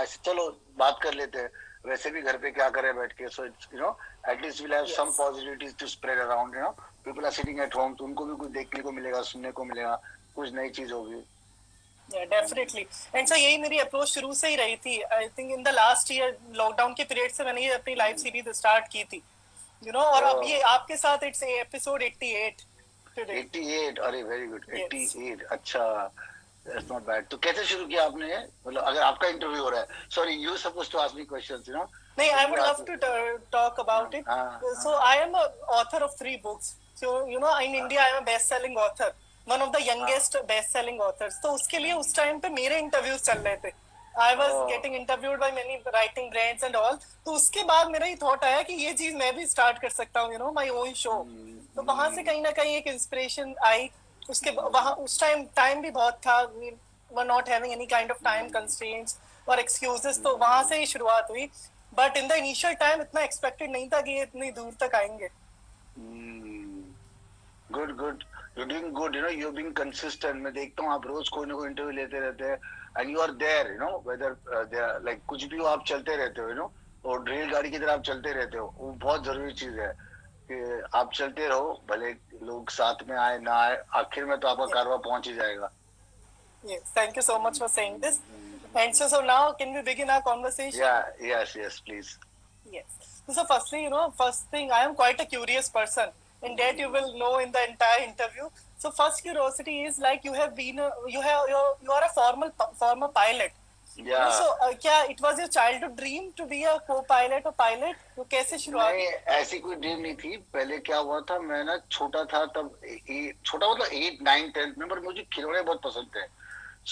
ऐसे चलो बात कर लेते हैं, वैसे भी घर पे क्या करें बैठ के, so it's at least will have some positivities to spread around, people are sitting at home, तो उनको भी कुछ देखने को मिलेगा, सुनने को मिलेगा, कुछ नई चीज होगी। डेफिनेटली। एंड सर यही मेरी अप्रोच शुरू से ही रही थी। I think in the last year lockdown के पीरियड से मैंने ये अपनी लाइव सीरीज स्टार्ट की थी, और अब ये आपके साथ इट्स एपिसोड 88 टुडे। 88, अरे वेरी गुड, 88, अच्छा, दैट्स नॉट बैड। तो कैसे शुरू किया आपने, मतलब अगर आपका इंटरव्यू हो रहा है, sorry you suppose to ask me questions, नहीं, I would love to talk about it. So I am a author of 3 books. So in India I am a best-selling author, one of the youngest best-selling authors. तो उसके लिए उस time पे मेरे interviews चल रहे थे. I was getting interviewed by many writing brands and all. तो उसके बाद मेरा ये थॉट आया कि ये चीज मैं भी स्टार्ट कर सकता हूँ, my own show. तो वहां से कहीं ना कहीं एक इंस्पिरेशन आई। उसके वहां उस टाइम भी बहुत था, we were not having any kind of time constraints or excuses, तो वहां से ही शुरुआत हुई। But in the initial time इतना एक्सपेक्टेड नहीं था कि ये इतनी दूर तक आएंगे। Good good, you doing good, you being consistent. मैं देखता हूँ आप रोज कोई ना कोई इंटरव्यू लेते रहते हैं, and you are there, whether like कुछ भी हो आप चलते रहते हो, और रेलगाड़ी की तरह आप चलते रहते हो। वो बहुत जरूरी चीज है कि आप चलते रहो, भले लोग साथ में आए ना आए, आखिर में तो आपका कारवा पहुंच ही जाएगा। Thank you so much for saying this. And so now can we begin our conversation? Yes, please. Yes. So firstly, first thing, I am quite a curious person, and that you will know in the entire interview. So first curiosity is like you are a former pilot. Yeah. So क्या it was your childhood dream to be a co-pilot or pilot? तो कैसे शुरुआत? नहीं, ऐसी कोई dream नहीं थी। पहले क्या हुआ था, मैं ना छोटा था तब, छोटा मतलब 8, 9, 10 में, पर मुझे खिलौने बहुत पसंद थे।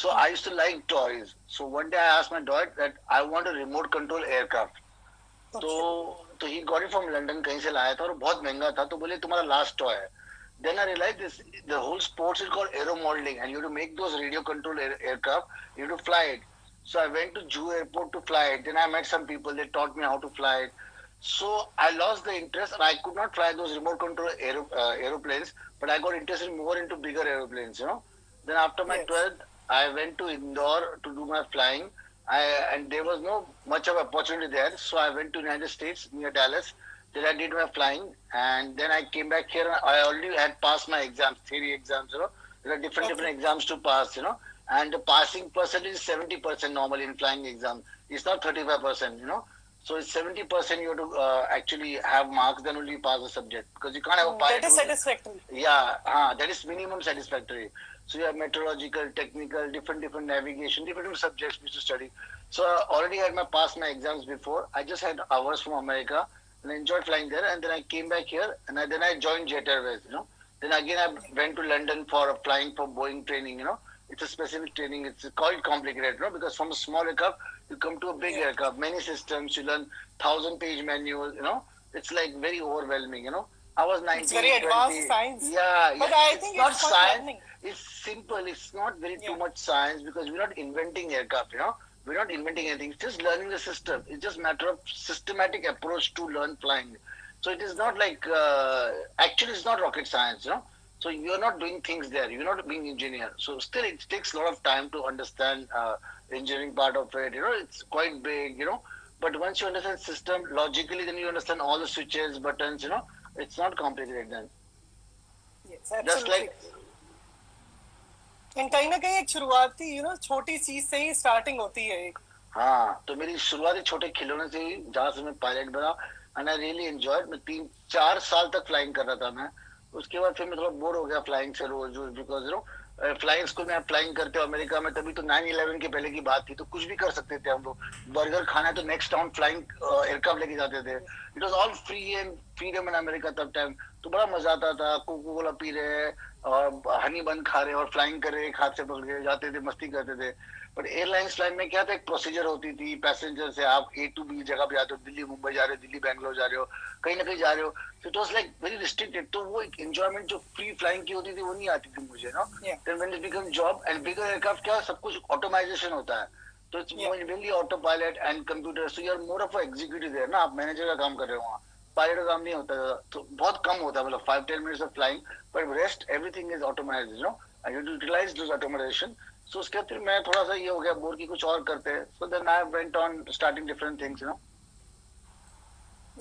So I used to like toys. So one day I asked my dad that I want a remote control aircraft. तो he got it from London, कहीं से लाया था, और बहुत महंगा था। तो बोले तुम्हारा लास्ट टॉय है। Then I realized the whole sports is called aero modeling, and you have to make those radio control aircraft. You have to fly it. So I went to Juhu Airport to fly it. Then I met some people. They taught me how to fly it. So I lost the interest, and I could not fly those remote control aeroplanes. But I got interested more into bigger aeroplanes. Then after my 12th, I went to Indore to do my flying. And there was no much of opportunity there. So I went to United States near Dallas. Then I did my flying, and then I came back here. I already had passed my exams, theory exams. There are different exams to pass. And the passing percentage is 70% normally in flying exam. It's not 35%. So it's 70%. You have to actually have marks, then only pass the subject, because you can't have a pilot. That is satisfactory. Yeah, that is minimum satisfactory. So you have meteorological, technical, different navigation, different subjects we used to study. So I already had passed my exams before. I just had hours from America, and I enjoyed flying there. And then I came back here, and then I joined Jet Airways. Then again I went to London for flying for Boeing training. It's a specific training. It's quite complicated, because from a small aircraft you come to a big aircraft, many systems. You learn 1,000-page manual. It's like very overwhelming. I was 19. It's very advanced science. Yeah, but I think it's not science. Learning. It's simple. It's not very too much science, because we're not inventing aircraft. We're not inventing anything. It's just learning the system. It's just a matter of systematic approach to learn flying. So it is not like actually it's not rocket science. So you're not doing things there. You're not being engineer. So still it takes a lot of time to understand engineering part of it. It's quite big. But once you understand system logically, then you understand all the switches, buttons. It's not complicated then. Yes, absolutely. Just like. कहीं ना कहीं एक शुरुआती छोटी चीज से ही starting होती है एक। हाँ, तो मेरी शुरुआती छोटे खिलौने से ही, जहाँ से मैं पायलट बना, एंड आई रियली एंजॉयड। मैं 3-4 साल तक फ्लाइंग कर रहा था मैं। उसके बाद फिर मैं थोड़ा बोर हो गया फ्लाइंग से रोज, बिकॉज फ्लाइंग स्कूल में आप फ्लाइंग करते हो अमेरिका में, तभी तो 9/11 के पहले की बात थी, तो कुछ भी कर सकते थे हम लोग। बर्गर खाना है तो नेक्स्ट टाउन फ्लाइंग एयरक्राफ्ट लेके जाते थे। It was all free and freedom in America तब टाइम। तो बड़ा मजा आता था। कोको कोला पी रहे और हनी बन खा रहे और फ्लाइंग कर रहे, एक हाथ से पकड़ के जाते थे, मस्ती करते थे। बट एयरलाइंस फ्लाइंग में क्या था, एक प्रोसीजर होती थी। पैसेंजर से आप A to B जगह पे जाते हो, दिल्ली मुंबई जा रहे हो, दिल्ली बैंगलोर जा रहे हो, कहीं ना कहीं जा रहे हो। तो it was like very restricted. तो वो एक एंजॉयमेंट जो फ्री फ्लाइंग की होती थी वो नहीं आती थी मुझे then when it become job and bigger aircraft, क्या सब कुछ ऑटोमाइजेशन होता है। तो it's mainly autopilot and computer. So you are more of a executive there आप मैनेजर का काम कर रहे हो वहाँ, पायलट का काम नहीं होता। तो बहुत कम होता है, मतलब 5-10 minutes of flying, but rest everything is automated, you know, and you utilize those automation. So उसके बाद फिर मैं थोड़ा सा ये हो गया बोर की कुछ और करते हैं. So then I went on starting different things, you know.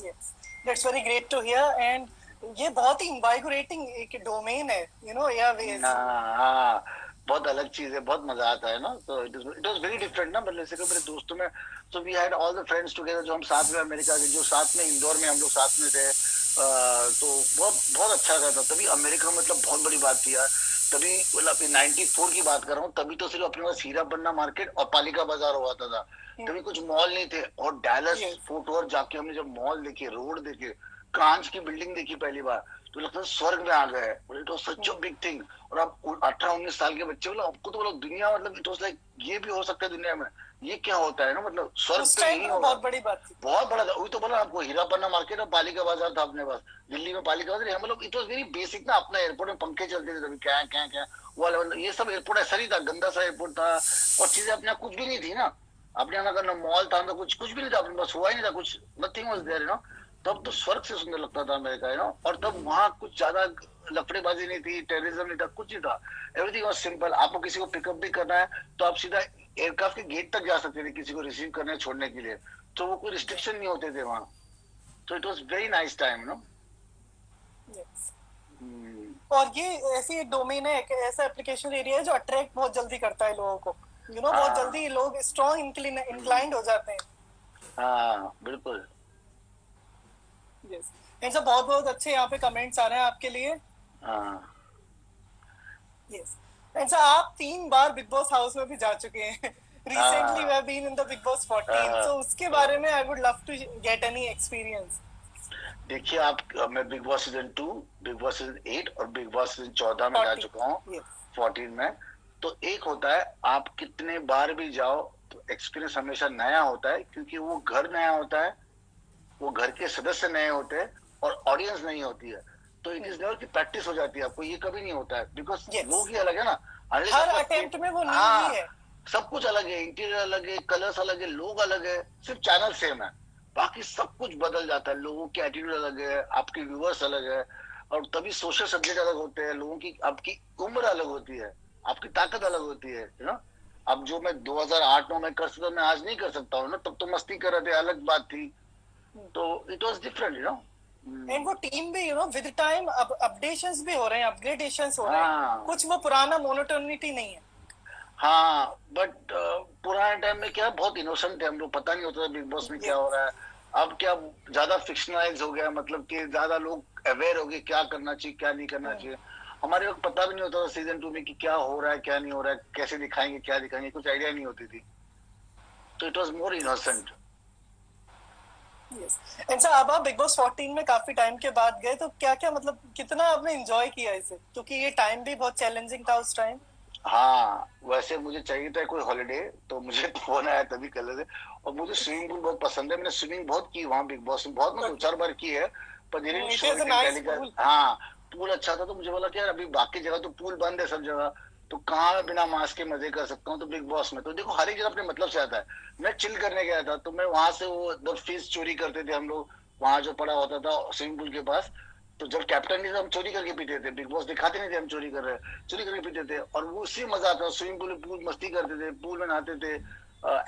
Yes, that's very great to hear. And ये बहुत ही invigorating एक डोमेन है, you know, एयरवेज. हाँ, बहुत अलग चीज है, बहुत मजा आता है ना. तो इट वाज वेरी डिफरेंट ना. मतलब जैसे मेरे दोस्तों में, so we had all the friends together, जो हम साथ में अमेरिका के, जो साथ में इंदौर में हम लोग साथ में थे. तो बहुत बहुत अच्छा था. तभी अमेरिका मतलब बहुत बड़ी बात थी यार. तभी मतलब 94 की बात कर रहा हूँ. तभी तो सिर्फ अपने पास हीरा पन्ना मार्केट और पालिका बाजार हुआ था. तभी कुछ मॉल नहीं थे. और डैलस फोर्ट वर्थ जाके हमने जब मॉल देखे, रोड देखे, कांच की बिल्डिंग देखी पहली बार, तो लगता है स्वर्ग में आ गए. It was such a big thing. और आप 18-19 साल के बच्चे, बोला आपको तो बोला दुनिया, मतलब इट वाज लाइक ये भी हो सकता है दुनिया में, ये क्या होता है ना. मतलब स्वर्ग उस तो टाइम यही तो होगा. बहुत बड़ी बात थी. बहुत बड़ा था. वही तो बोला आपको, हीरा पन्ना मार्केट और पालिका बाजार था अपने पास. दिल्ली में पालिका बाजार, हम लोग इट वाज वेरी बेसिक ना. अपना एयरपोर्ट में पंखे चलते थे तभी, क्या क्या क्या वो वाला, ये सब एयरपोर्ट ऐसा ही था. गंदा सा एयरपोर्ट था. और चीजें अपने कुछ भी नहीं थी ना. अपने यहाँ का मॉल था तो कुछ भी नहीं था अपने पास. हुआ ही नहीं था कुछ. Nothing was there, you know. तब तो स्वर्ग से सुंदर लगता था अमेरिका, यू नो. और तब वहाँ कुछ ज्यादा लफड़ेबाजी नहीं थी, टेररिज्म नहीं था, कुछ नहीं था. Everything was simple. आपको किसी को पिकअप भी करना है तो आप सीधा एयरक्राफ्ट के गेट तक जा सकते थे किसी को रिसीव करने छोड़ने के लिए. तो वो कोई रिस्ट्रिक्शन नहीं होते थे वहाँ. तो it was very nice time, no. और ये ऐसी एक डोमेन है, एक ऐसा एप्लीकेशन एरिया है जो अट्रैक्ट बहुत जल्दी करता है लोगों को, यू नो. बहुत जल्दी लोग स्ट्रॉन्ग इंक्लाइंड हो जाते हैं. हाँ बिल्कुल. यस. एंड सर बहुत बहुत अच्छे यहाँ पे कमेंट्स आ रहे हैं आपके लिए. यस. एंड सर आप 3 बार बिग बॉस हाउस में भी जा चुके हैं. Recently we have been in the Bigg Boss 14. So उसके बारे में I would love to get any experience. देखिए आप, मैं Bigg Boss season 2, Bigg Boss season 8 और बिग बॉस सीजन 14 में जा चुका हूँ. 14 में. तो एक होता है, आप कितने बार भी जाओ तो एक्सपीरियंस हमेशा नया होता है, क्योंकि वो घर नया होता है, वो घर के सदस्य नए होते हैं और ऑडियंस नहीं होती है. तो इट इज नेवर की प्रैक्टिस हो जाती है आपको. ये कभी नहीं होता है बिकॉज लोग ही अलग है ना. हर अटेम्प्ट में वो नहीं है. सब कुछ अलग है. इंटीरियर अलग है, कलर्स अलग है, लोग अलग है. सिर्फ चैनल सेम है, बाकी सब कुछ बदल जाता है. लोगों के एटीट्यूड अलग है, आपके व्यूअर्स अलग है. और तभी सोशल सब्जेक्ट अलग होते हैं. लोगों की, आपकी उम्र अलग होती है, आपकी ताकत अलग होती है, यू नो. अब जो मैं 2008-9 में कर सकता, मैं आज नहीं कर सकता हूँ ना. तब तो मस्ती कर रहे थे, अलग बात थी. तो it was different, you know. And वो टीम भी, यू नो, विद टाइम अब अपडेशंस भी हो रहे हैं, अपग्रेडेशंस हो रहे हैं. कुछ वो पुराना मोनोटोनिटी नहीं है. हाँ, बट पुराने टाइम में क्या, बहुत इनोसेंट थे हम लोग. पता नहीं होता था बिग बॉस में क्या हो रहा है. अब क्या ज्यादा फिक्शनलाइज हो गया, मतलब कि ज्यादा लोग अवेयर हो गए क्या करना चाहिए क्या नहीं करना चाहिए. हमारे वक्त पता भी नहीं होता था सीजन 2 में कि क्या हो रहा है क्या नहीं हो रहा है, कैसे दिखाएंगे क्या दिखाएंगे, कुछ आइडिया नहीं होती थी. तो it was more innocent. Yes. And sir अब आप बिग बॉस 14 में काफी टाइम के बाद गए, तो क्या क्या, मतलब कितना आपने एंजॉय किया इसे, क्योंकि ये टाइम भी बहुत चैलेंजिंग था उस टाइम. हाँ, वैसे मुझे चाहिए था कोई हॉलिडे, तो मुझे फोन आया तभी कर लेते. और मुझे स्विमिंग पूल बहुत पसंद है. मैंने स्विमिंग बहुत की वहाँ बिग बॉस में, बहुत, मतलब 2-4 बार की है. पर हाँ, पूल अच्छा था. तो मुझे बोला कि यार अभी बाकी जगह तो पूल बंद है सब जगह, तो कहाँ मैं बिना मास्क के मजे कर सकता हूँ. तो बिग बॉस में तो देखो हर एक जगह अपने मतलब से आता है. मैं चिल करने गया था, तो मैं वहां से वो फीस चोरी करते थे हम लोग, वहां जो पड़ा होता था स्विमिंग पूल के पास. तो जब कैप्टन नहीं था, हम चोरी करके पीते थे. बिग बॉस दिखाते नहीं थे हम चोरी कर रहे हैं, चोरी करके पीते थे. और वो उसी मजा आता. स्विमिंग पूल में पूल मस्ती करते थे, पूल में नहाते थे,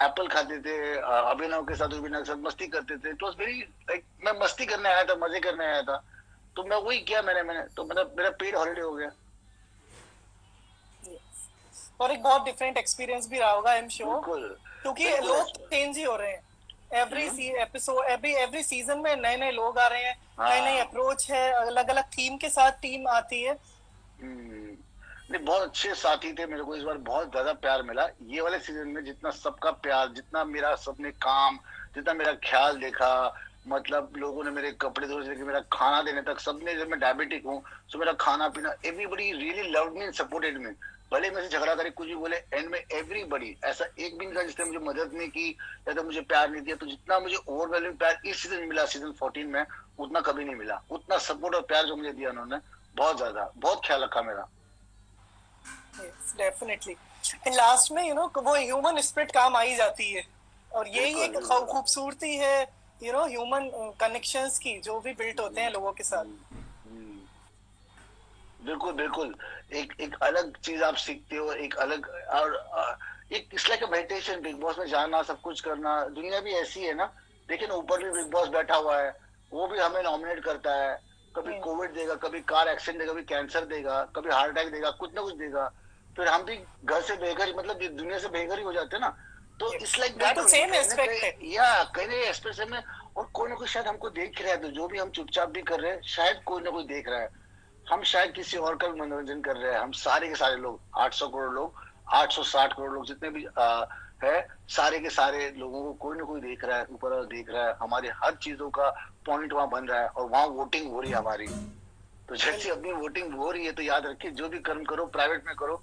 एप्पल खाते थे, अभिनव के साथ के साथ मस्ती करते थे. इट वाज वेरी लाइक, मैं मस्ती करने आया था, मजे करने आया था. तो मैं वही किया मैंने तो मेरा पेड हॉलीडे हो गया. और एक बहुत डिफरेंट एक्सपीरियंस भी रहा होगा, आई एम श्योर, क्योंकि लोग चेंज ही हो रहे हैं. एवरी एपिसोड, एवरी सीजन में नए नए लोग आ रहे हैं, नए नए अप्रोच है, अलग अलग थीम के साथ टीम आती है. नहीं, बहुत अच्छे साथी थे. मेरे को इस बार बहुत ज्यादा प्यार मिला ये वाले सीजन में. जितना सबका प्यार, जितना मेरा सबने काम, जितना मेरा ख्याल देखा, मतलब लोगों ने मेरे कपड़े धोने से लेकर मेरा खाना देने तक, सबने, जब मैं डायबिटिक हूँ तो मेरा खाना पीना, everybody really loved me and supported me. भले मेरे से झगड़ा करे, कुछ भी बोले, एंड में एवरीबडी, ऐसा एक भी नहीं था जिसने मुझे मदद नहीं की या तो मुझे प्यार नहीं दिया. तो जितना मुझे ओवरवेलमिंग प्यार इस सीजन मिला, सीजन 14 में, उतना कभी नहीं मिला. उतना सपोर्ट और प्यार जो मुझे दिया उन्होंने, बहुत ज्यादा, बहुत ख्याल रखा मेरा. डेफिनेटली. एंड लास्ट में, यू नो, वो ह्यूमन स्पिरिट काम आई जाती है. और यही एक खूबसूरती है, यू नो, ह्यूमन कनेक्शंस की, जो भी बिल्ट होते हैं लोगों के साथ. बिल्कुल बिल्कुल। एक अलग चीज आप सीखते हो, एक अलग, और एक it's like a meditation. Big boss में जाना, सब कुछ करना, दुनिया भी ऐसी है ना। लेकिन ऊपर भी बिग बॉस बैठा हुआ है, वो भी हमें नॉमिनेट करता है। कभी कोविड देगा, कभी कार एक्सीडेंट देगा, कभी कैंसर देगा, कभी हार्ट अटैक देगा, कुछ ना कुछ देगा। फिर हम भी घर से बेघर ही, मतलब दुनिया से बेघर ही हो जाते हैं ना। तो इट्स लाइक दैट बिल्कुल ओनली, सेम कहीं ना एस्पेक्ट है। कहीं, या कहीं ना एक्सप्रेस में। और कोई ना कोई शायद हमको देख रहा है, तो जो भी हम चुपचाप भी कर रहे हैं, शायद कोई ना कोई देख रहा है। हम शायद किसी और का मनोरंजन कर रहे हैं। हम सारे के सारे लोग, 800 करोड़ लोग, 860 करोड़ लोग, जितने भी है, सारे के सारे लोगों को कोई ना कोई देख रहा है, ऊपर वाला देख रहा है। हमारे हर चीजों का पॉइंट वहां बन रहा है, और वहां वोटिंग हो रही है हमारी। तो जैसे अपनी वोटिंग हो रही है, तो याद रखिए, जो भी कर्म करो प्राइवेट में करो,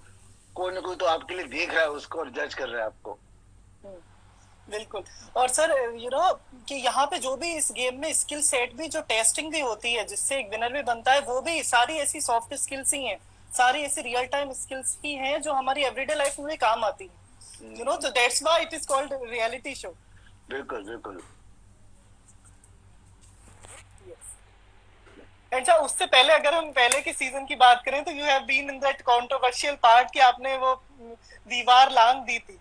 कोई ना कोई तो आपके लिए देख रहा है उसको, और जज कर रहा है आपको। बिल्कुल। और सर कि यहाँ पे जो भी इस गेम में स्किल सेट भी, जो टेस्टिंग भी होती है जिससे एक विनर भी बनता है, वो भी सारी ऐसी सॉफ्ट स्किल्स ही हैं, सारी ऐसी रियल टाइम स्किल्स ही हैं जो हमारी एवरीडे लाइफ में भी काम आती है। तो that's why it is called reality show. बिल्कुल बिल्कुल। अच्छा, उससे पहले अगर हम पहले के सीजन की बात करें, तो you have been in that controversial part कि आपने वो दीवार लांग दी थी,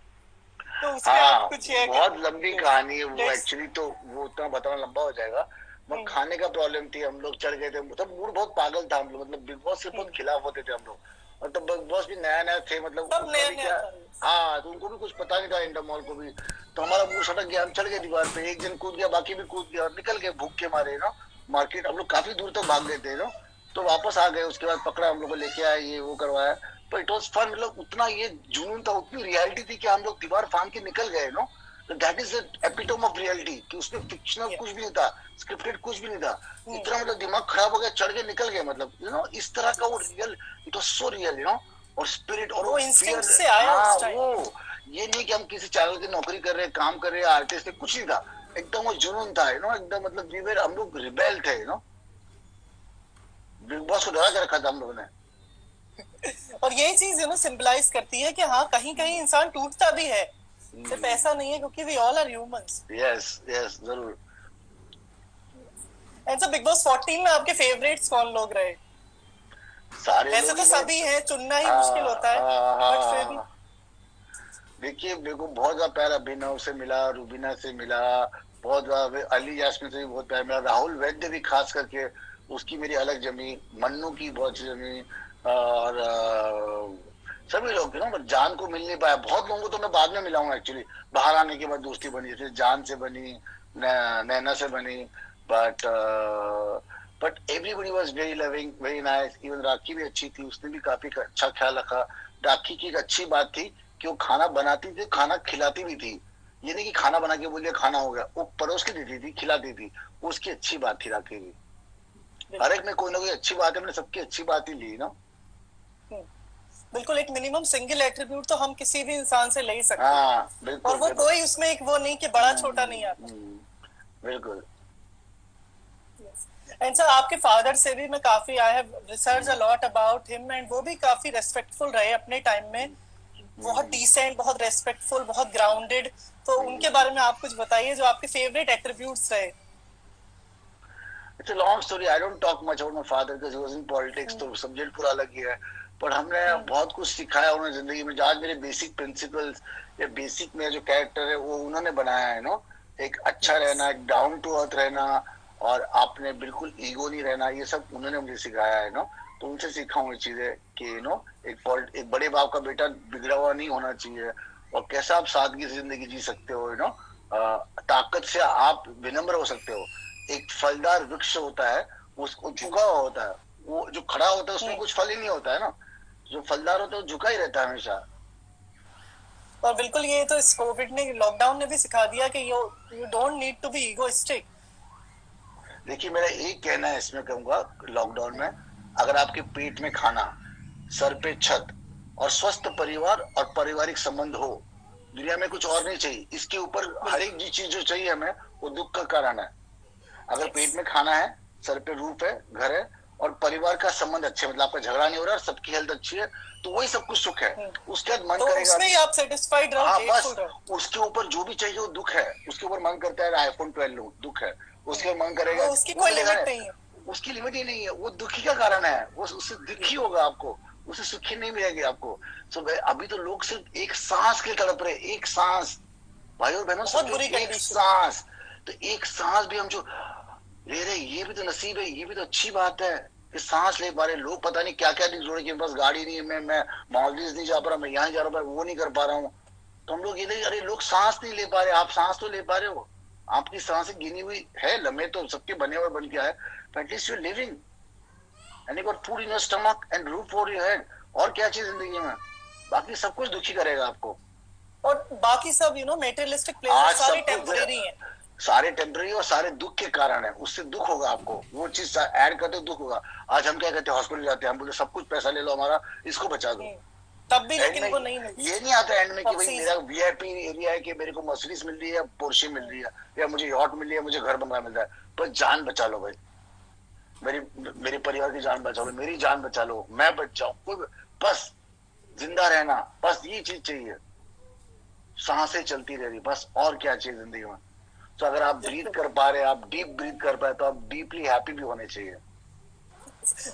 तो उस पे आप कुछ शेयर करें। बहुत लंबी कहानी है वो एक्चुअली, तो वो उतना बताना लंबा हो जाएगा। मगर खाने का प्रॉब्लम थी, हम लोग चढ़ गए थे, मतलब मूड बहुत पागल था हम लोग, मतलब बिग बॉस के बहुत खिलाफ होते थे हम लोग। और तब बिग बॉस भी नया नया थे, मतलब सब नया क्या, हाँ, तो उनको भी कुछ पता नहीं था, इंटरमॉल को भी। तो हमारा मुंह सटक गया, हम चढ़ गए दीवार पे, एक जन कूद गया, बाकी भी कूद गया, और निकल गए भूख के मारे ना। मार्केट हम लोग काफी दूर तक भाग गए थे ना। तो वापस आ गए, उसके बाद पकड़ा हम लोग को, लेके आए, ये वो करवाया। पर इट वॉज फन, मतलब उतना ये जुनून था, उतनी रियलिटी थी कि हम लोग दीवार फांद के निकल गए no. That is epitome of reality, कि उसमें फिक्शनल कुछ भी नहीं था, स्क्रिप्टेड कुछ भी नहीं था। इतना मतलब दिमाग खराब हो गया, चढ़ के निकल गए, मतलब इस तरह का वो real, it was so real और स्पिरिट और वो फियर। इंस्टिंक्ट से आया उस टाइम। वो ये नहीं कि हम किसी चैनल की नौकरी कर रहे हैं, काम कर रहे हैं, आर्टिस्ट है, कुछ नहीं था। एकदम वो जुनून था एकदम, मतलब हम लोग रिबेल थे बिग बॉस को डरा के रखा था हम लोगों ने। और यही चीज सिंबलाइज करती है कि हाँ, कहीं कहीं इंसान टूटता भी है, सिर्फ ऐसा नहीं है, क्योंकि we all are humans. Yes yes, जरूर। एंड सर, बिग बॉस 14 में आपके फेवरेट्स कौन लोग रहे? सारे वैसे तो सभी हैं, चुनना ही मुश्किल होता है, बट फिर भी। देखिए, मेरे को बहुत ज्यादा प्यार अभिनव से मिला, रूबीना से मिला, बहुत ज्यादा अली यास्मीन से भी बहुत प्यार मिला, राहुल वैद्य भी खास करके, उसकी मेरी अलग जमी, मन्नू की बहुत जमी, और सभी लोग जान को मिल नहीं पाया। बहुत लोगों को तो मैं बाद में मिला हूँ एक्चुअली, बाहर आने के बाद दोस्ती बनी, जैसे जान से बनी, नैना से बनी। But everybody was very loving, very nice. Even Rakhi भी अच्छी थी, उसने भी काफी अच्छा ख्याल रखा। राखी की एक अच्छी बात थी कि वो खाना बनाती थी, खाना खिलाती भी थी। ये नहीं कि खाना बना के बोलिए खाना हो गया, वो परोस के देती थी, खिलाती थी। उसकी अच्छी बात थी राखी की। हर एक में कोई ना कोई अच्छी बात है, मैंने सबकी अच्छी बात ही ली ना। बिल्कुल, एक मिनिमम सिंगल एट्रीब्यूट तो हम किसी भी इंसान से ले ही सकते हैं। हाँ, बिल्कुल, और वो कोई उसमें एक वो नहीं कि बड़ा छोटा नहीं आता। बिल्कुल। एंड सर, आपके फादर से भी मैं काफी, I have research a lot about him, and वो भी काफी रेस्पेक्टफुल रहे अपने टाइम में, बहुत डिसेंट, बहुत रेस्पेक्टफुल, बहुत ग्राउंडेड। तो उनके बारे में आप कुछ बताइए, जो आपके फेवरेट एट्रीब्यूट्स रहे। It's a long story. I don't talk much about my father because he was in politics, तो सब्जेक्ट पूरा अलग ही है। पर हमने बहुत कुछ सिखाया उन्हें जिंदगी में। आज मेरे बेसिक प्रिंसिपल्स या बेसिक मेरा जो कैरेक्टर है, वो उन्होंने बनाया है एक अच्छा रहना, एक डाउन टू अर्थ रहना, और आपने बिल्कुल ईगो नहीं रहना, ये सब उन्होंने मुझे सिखाया है तो उनसे सीखा हूँ ये चीजें कि एक बड़े बाप का बेटा बिगड़ा हुआ नहीं होना चाहिए, और कैसा आप सादगी से जिंदगी जी सकते हो ताकत से आप विनम्र हो सकते हो। एक फलदार वृक्ष होता है, उसको झुका हुआ होता है, वो जो खड़ा होता है उसमें कुछ फल ही नहीं होता है ना। जो फलदार होता है वो झुका ही रहता है हमेशा। और बिल्कुल, ये तो इस कोविड ने, लॉकडाउन ने भी सिखा दिया कि you don't need to be egoistic. देखिए, मेरा एक कहना है इसमें, कहूंगा लॉकडाउन में, अगर आपके पेट में खाना, सर पे छत, और स्वस्थ परिवार और पारिवारिक संबंध हो, दुनिया में कुछ और नहीं चाहिए। इसके ऊपर हर एक चीज जो चाहिए हमें, वो दुख का कारण है। अगर पेट में खाना है, सर पे रूफ है, घर है, और परिवार का संबंध अच्छे, मतलब आपका झगड़ा नहीं हो रहा, सबकी हेल्थ अच्छी है, तो वही सब कुछ सुख है। उसके बाद मन तो करेगा, उसमें आप सेटिस्फाइड रहो। हाँ, बस उसके ऊपर जो भी चाहिए वो दुख है। उसके ऊपर मन करता है आईफोन 12 लूं, दुख है। उसके मन करेगा, उसकी कोई लिमिट नहीं है। उसकी लिमिट ही नहीं है, वो दुखी का कारण है, वो उससे दुखी होगा आपको, उससे सुखी नहीं मिलेगी आपको। तो अभी तो लोग सिर्फ एक सांस के लिए तड़प रहे, एक सांस, भाई और बहनों बहुत समझो, बुरी एक कंडीशन। सांस। तो एक सांस भी हम जो ले रहे, ये भी तो नसीब है, ये भी तो अच्छी बात है कि सांस ले पा रहे। लोग पता नहीं क्या क्या दिन जोड़े कि बस गाड़ी नहीं है, मैं मालदीव नहीं जा पा रहा, मैं यहाँ जा रहा हूँ, वो नहीं कर पा रहा हूँ। तो हम लोग ये नहीं, अरे लोग सांस नहीं ले पा रहे, आप सांस तो ले पा रहे हो, आपकी सांसें गिनी हुई है, लम्हे तो सबके बने हुए बन गया है, but at least you living and you got food in your stomach and roof for your head. और क्या चीज जिंदगी में, बाकी सब कुछ दुखी करेगा आपको। और बाकी सब मेटेरियलिस्टिक आज प्लेजर सारे सब कुछ टेम्परेरी हैं। सारे टेम्पररी और सारे दुख के कारण है, उससे दुख होगा आपको, वो चीज ऐड करते हो दुख होगा। आज हम क्या कहते हैं, हॉस्पिटल जाते हैं, हम बोले सब कुछ पैसा ले लो हमारा, इसको बचा दो, तब भी एंड लेकिन में वो नहीं मिलती। ये नहीं आता एंड में कि भाई ऑक्सीजन। मेरा वीआईपी एरिया है, कि मेरे को मर्सिडीज मिल रही है, पोर्शे मिल रही है, या मुझे यॉट मिल रही है, मुझे घर बंगला मिल रहा है, पर जान बचा लो भाई, मेरी मेरे परिवार की जान बचा लो, मेरी जान बचा लो, मैं बच जाऊं, कोई बस जिंदा रहना, बस ये चीज चाहिए, सांसें चलती रह रही, बस और क्या चाहिए जिंदगी में। तो अगर आप ब्रीथ कर पा रहे हैं, आप डीप ब्रीथ कर पाए, तो आप डीपली हैप्पी भी होने चाहिए।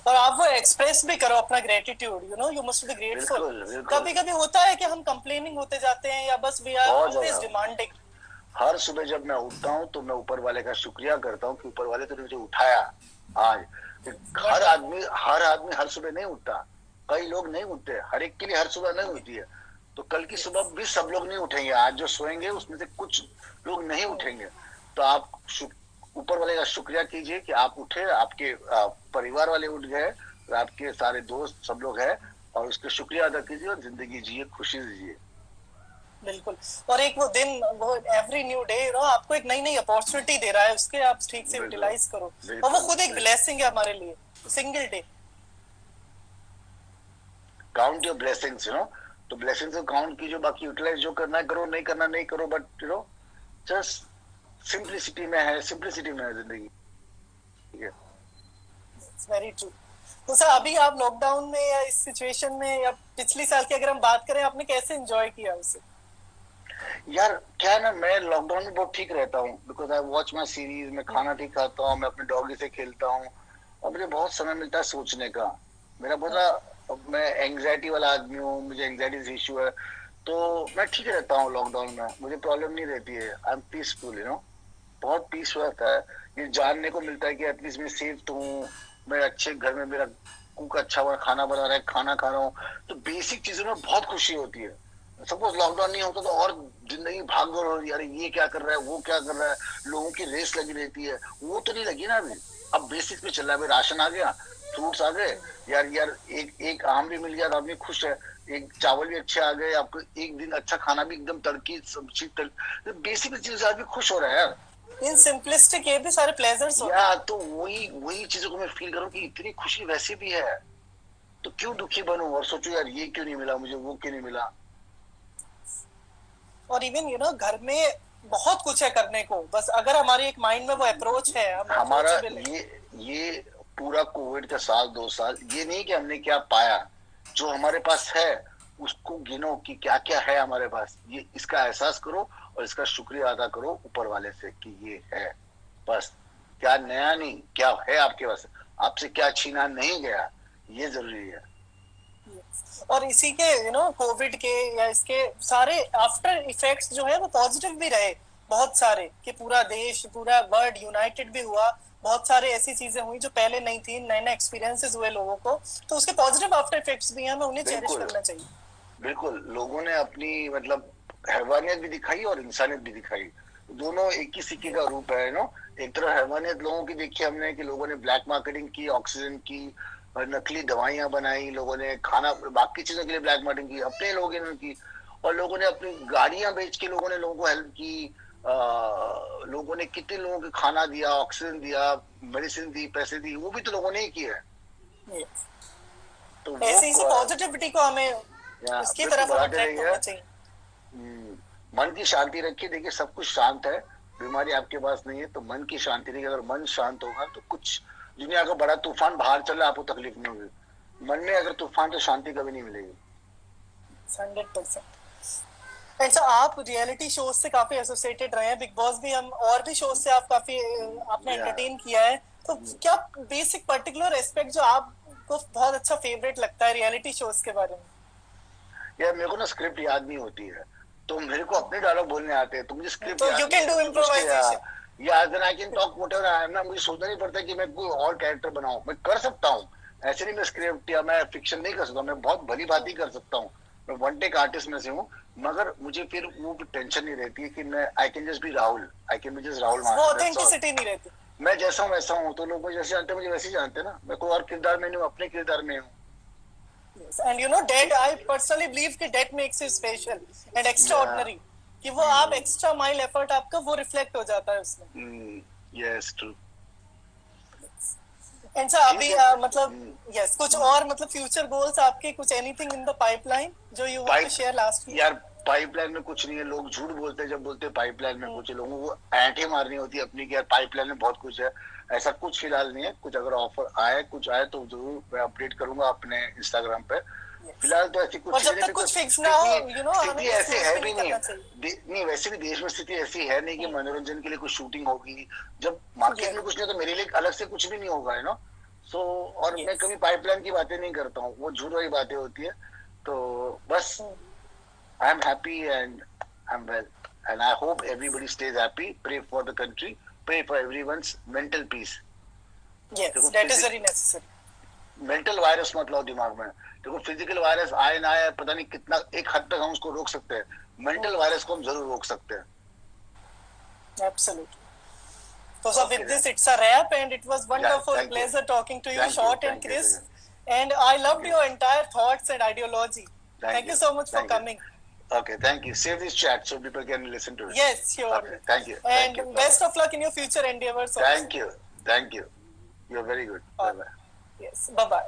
और आप वो एक्सप्रेस भी करो अपना gratitude, you must be grateful. कभी कभी होता है कि हम कंप्लेनिंग होते जाते हैं, या बस वी आर ऑलवेज डिमांडिंग। हर सुबह जब मैं उठता हूँ तो मैं ऊपर वाले का शुक्रिया करता हूँ कि ऊपर वाले तो मुझे उठाया आज। हर आदमी हर सुबह नहीं उठता, कई लोग नहीं उठते, हर एक के लिए हर सुबह नहीं होती है। तो कल की सुबह भी सब लोग नहीं उठेंगे, आज जो सोएंगे उसमें से कुछ लोग नहीं उठेंगे। तो आप ऊपर वाले का शुक्रिया कीजिए कि आप उठे, आपके परिवार वाले उठ गए, आपके सारे दोस्त सब लोग हैं, और उसका शुक्रिया अदा कीजिए और जिंदगी जिए, खुशी दीजिए। बिल्कुल। और एक वो दिन, वो एवरी न्यू डे आपको एक नई नई अपॉर्चुनिटी दे रहा है, उसके आप ठीक से यूटिलाइज करो, और वो खुद एक ब्लेसिंग है हमारे लिए। Single day count your blessings, तो ब्लेसिंग्स को काउंट कीजिए, बाकी यूटिलाइज जो करना है करो, नहीं करना नहीं करो, बट जस्ट सिंपलिसिटी में है, सिंपलिसिटी में है जिंदगी। ठीक है, वेरी ट्रू। तो सर अभी आप लॉकडाउन में या इस सिचुएशन में, या पिछली साल की अगर हम बात करें, आपने कैसे एंजॉय किया उसे? यार क्या है ना, मैं लॉकडाउन में बहुत ठीक रहता हूँ, because I watch my series, मैं खाना ठीक खाता हूँ, मैं अपने डॉगी से खेलता हूँ, और मुझे बहुत समय मिलता है सोचने का। मेरा बहुत, मैं एंग्जाइटी वाला आदमी हूँ, मुझे एंग्जाइटी इशू है, तो मैं ठीक रहता हूँ लॉकडाउन में, मुझे प्रॉब्लम नहीं रहती है, आई एम पीसफुल, बहुत पीस रहता है। ये जानने को मिलता है कि एटलीस्ट मैं सेफ तो हूँ, मैं अच्छे घर में, मेरा कुक अच्छा हुआ खाना बना रहा है, खाना खा रहा हूँ, तो बेसिक चीजों में बहुत खुशी होती है। सपोज लॉकडाउन नहीं होता तो और जिंदगी भाग दौड़ हो रही है, अरे ये क्या कर रहा है, वो क्या कर रहा है, लोगों की रेस लगी रहती है, वो तो नहीं लगी ना अभी। अब बेसिक पे चल रहा है, अभी राशन आ गया, फ्रूट्स आ गए, यार एक आम भी मिल गया तो आदमी खुश है, एक चावल भी अच्छे आ गए, आपको एक दिन अच्छा खाना भी एकदम तड़की सब्जी बेसिक चीज से आदमी खुश हो रहा है यार। इन सिंपलिस्टिक ये भी सारे प्लेजर्स होते हैं। तो वही चीजों को मैं फील करूं कि इतनी खुशी वैसे भी है, तो क्यों दुखी बनूं और सोचूं यार ये क्यों नहीं मिला मुझे, वो क्यों नहीं मिला। और इवन घर में बहुत कुछ है करने को, बस अगर हमारे एक माइंड में वो अप्रोच है, हमारा ये पूरा कोविड का साल 2 साल, ये नहीं कि हमने क्या पाया, जो हमारे पास है उसको गिनो कि क्या क्या है हमारे पास, ये इसका एहसास करो और इसका शुक्रिया अदा करो ऊपर वाले से कि ये है, बस। क्या नया नहीं, क्या है आपके पास, आपसे क्या छीना नहीं गया, ये जरूरी है। और इसी के कोविड के या इसके सारे आफ्टर इफेक्ट्स जो है वो पॉजिटिव भी रहे बहुत सारे, कि पूरा देश, पूरा वर्ल्ड यूनाइटेड भी हुआ, बहुत सारे ऐसी चीजें हुई जो पहले नहीं थी, नए नए एक्सपीरियंसेस हुए लोगों को, तो उसके पॉजिटिव आफ्टर इफेक्ट्स भी हैं, हमें उन्हें चेरिश करना चाहिए। बिल्कुल, लोगों ने अपनी मतलब हैवानियत भी दिखाई और इंसानियत भी दिखाई, दोनों एक ही सिक्के का रूप है। एक तरफ हैवानियत लोगों की देखी हमने कि लोगों ने ब्लैक मार्केटिंग की, ऑक्सीजन की, नकली दवाइयां बनाई, लोगों ने खाना बाकी चीजों के लिए ब्लैक मार्केटिंग की, अपने लोगों ने की, और लोगों ने अपनी गाड़ियां बेच के लोगों ने लोगों को हेल्प की, लोगों ने कितने लोगों को खाना दिया, ऑक्सीजन दिया, मेडिसिन दी, पैसे दी, वो भी तो लोगों ने ही किया है। तो ऐसी पॉजिटिविटी को हमें इसकी तरफ अट्रैक्ट होना चाहिए। मन की शांति रखिए, देखिए सब कुछ शांत है, बीमारी आपके पास नहीं है, तो मन की शांति रखिए। अगर मन शांत होगा तो कुछ दुनिया का बड़ा तूफान बाहर चल रहा है, आपको तकलीफ नहीं होगी, मन में अगर तूफान तो शांति कभी नहीं मिलेगी। 100%। अच्छा, आप रियलिटी शोज से काफी एसोसिएटेड रहे हैं, बिग बॉस भी, हम और भी शोज से आप काफी आपने एंटरटेन किया है, तो क्या बेसिक पर्टिकुलर एस्पेक्ट जो आपको बहुत अच्छा फेवरेट लगता है रियलिटी शोज के बारे में? यार मेरे को ना स्क्रिप्ट याद नहीं होती है, तो मेरे को अपने डायलॉग बोलने आते हैं, तो मुझे स्क्रिप्ट तो यू कैन डू इम्प्रोवाइजेशन या then I can talk whatever I am ना, मुझे सोचना नहीं पड़ता कि मैं कोई और कैरेक्टर बनाऊं, मैं कर सकता हूं। ऐसे नहीं मैं स्क्रिप्ट या मैं फिक्शन नहीं कर सकता, मैं बहुत भली बात ही कर सकता हूं, मैं वन टेक आर्टिस्ट में से हूं, मगर मुझे फिर वो टेंशन नहीं रहती है कि मैं I can just be Rahul, I can be just Rahul वो ऑथेंटिसिटी नहीं रहती। मैं जैसा हूं वैसा हूं, तो लोग मुझे जैसे जानते हैं मुझे वैसे ही जानते हैं ना, मैं कोई और किरदार में नहीं हूं, अपने किरदार में हूं। Yes. And you know that I personally believe कि that makes you special and extraordinary, कि वो आप extra mile effort आपका वो reflect हो जाता है उसमें। Yes, true. And sir अभी मतलब yes कुछ और मतलब future goals आपके, कुछ anything in the pipeline जो you want to share last week? यार पाइपलाइन में कुछ नहीं है, लोग झूठ बोलते हैं जब बोलते हैं पाइपलाइन में कुछ, लोगों को ऐंठे मारनी होती है अपनी कि यार पाइपलाइन में बहुत कुछ है, ऐसा कुछ फिलहाल नहीं है। कुछ अगर ऑफर आए कुछ आए तो जरूर मैं अपडेट करूंगा अपने इंस्टाग्राम पे। फिलहाल तो ऐसी कुछ जब तक कुछ फिक्स ना हो, you know, स्थिति ऐसे है भी नहीं, वैसे भी देश में स्थिति ऐसी है नहीं कि मनोरंजन के लिए कुछ शूटिंग होगी, जब मार्केट में कुछ नहीं तो मेरे लिए अलग से कुछ भी नहीं होगा, है ना। सो और मैं कभी पाइपलाइन की बातें नहीं करता हूँ, वो झूठ वाली बातें होती है। तो बस I am happy and I'm well, and I hope everybody stays happy. Pray for the country. Pray for everyone's mental peace. Yes, that is very necessary. Mental virus मत लाओ दिमाग में। देखो फिजिकल वायरस आए ना आए पता नहीं कितना, एक हद तक हम उसको रोक सकते हैं, मेंटल वायरस को हम जरूर रोक सकते हैं। Absolutely. So with this it's a wrap and it was wonderful pleasure talking to you, short and crisp, and I loved your entire thoughts and ideology. Thank you so much for coming. Okay, thank you. Save this chat so people can listen to it. Yes, sure. Okay, thank you. And best of luck in your future endeavors. Thank you. Thank you. You're very good. Bye bye. Yes. Bye bye.